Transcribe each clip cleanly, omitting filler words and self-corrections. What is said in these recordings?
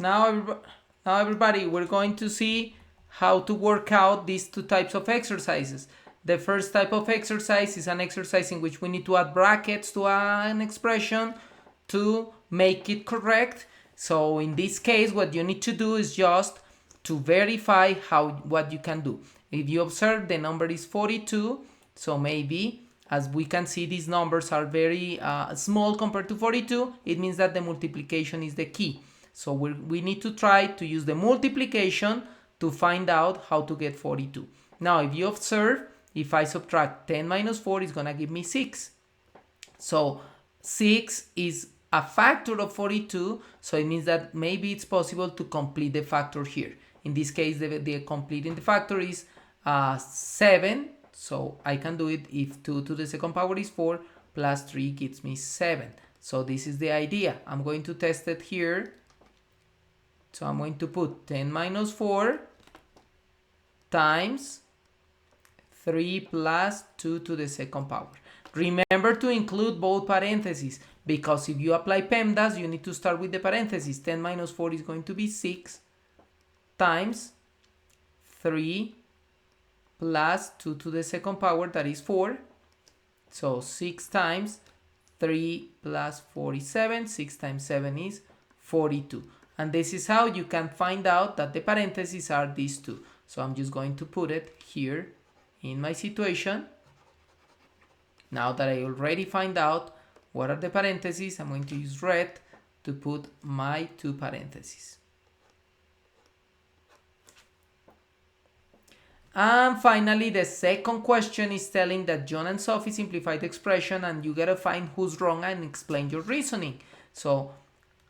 Now everybody, we're going to see how to work out these two types of exercises. The first type of exercise is an exercise in which we need to add brackets to an expression to make it correct. So in this case, what you need to do is just to verify what you can do. If you observe, the number is 42, so maybe, as we can see, these numbers are very small compared to 42. It means that the multiplication is the key. So we need to try to use the multiplication to find out how to get 42. Now, if you observe, if I subtract 10 minus 4, it's going to give me 6. So 6 is a factor of 42, so it means that maybe it's possible to complete the factor here. In this case, the completing the factor is 7, so I can do it if 2 to the second power is 4 plus 3 gives me 7. So this is the idea. I'm going to test it here. So I'm going to put 10 minus 4 times 3 plus 2 to the second power. Remember to include both parentheses, because if you apply PEMDAS, you need to start with the parentheses. 10 minus 4 is going to be 6 times 3 plus 2 to the second power, that is 4. So 6 times 3 plus 4 is 7. 6 times 7 is 42. And this is how you can find out that the parentheses are these two. So I'm just going to put it here in my situation. Now that I already find out what are the parentheses, I'm going to use red to put my two parentheses. And finally, the second question is telling that John and Sophie simplified the expression, and you gotta find who's wrong and explain your reasoning. So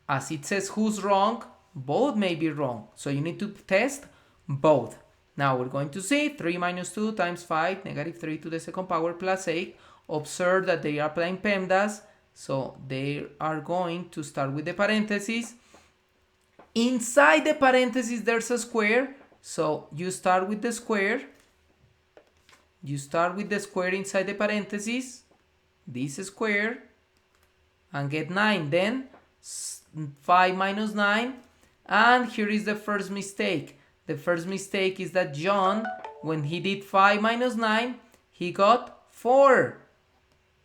as it says who's wrong, both may be wrong. So you need to test both. Now we're going to see 3 minus 2 times 5, negative 3 to the second power plus 8. Observe that they are applying PEMDAS, so they are going to start with the parentheses. Inside the parentheses there's a square, so you start with the square. You start with the square inside the parentheses, this square, and get 9. Then 5 minus 9, and here is the first mistake. The first mistake is that John, when he did 5 minus 9, he got 4.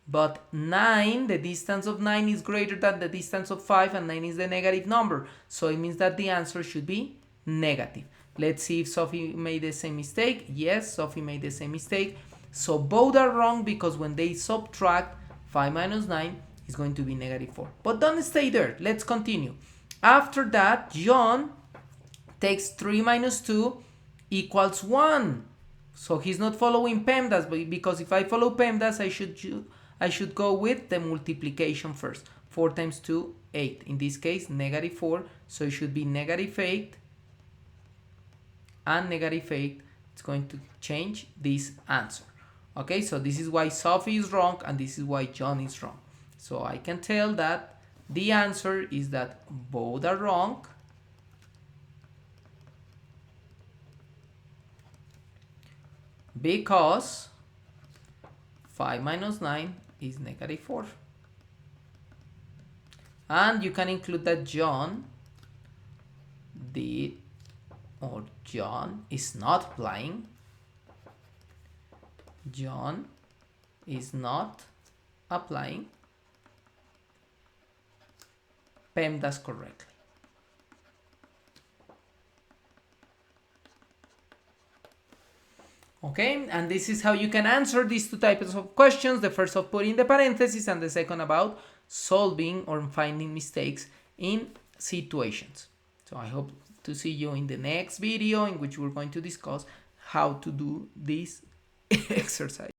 But 9, the distance of 9 is greater than the distance of 5, and 9 is the negative number. So it means that the answer should be negative. Let's see if Sophie made the same mistake. Yes, Sophie made the same mistake. So both are wrong, because when they subtract 5 minus 9, it's going to be negative 4. But don't stay there. Let's continue. After that, John takes 3 minus 2 equals 1. So he's not following PEMDAS, because if I follow PEMDAS, I should go with the multiplication first. 4 times 2, 8. In this case, negative 4. So it should be negative 8. And negative 8. It's going to change this answer. Okay, so this is why Sophie is wrong, and this is why John is wrong. So I can tell that the answer is that both are wrong. Because 5 minus 9 is negative 4. And you can include that John is not applying. John is not applying PEMDAS correctly. Okay, and this is how you can answer these two types of questions. The first of putting the parentheses, and the second about solving or finding mistakes in situations. So I hope to see you in the next video, in which we're going to discuss how to do this exercise.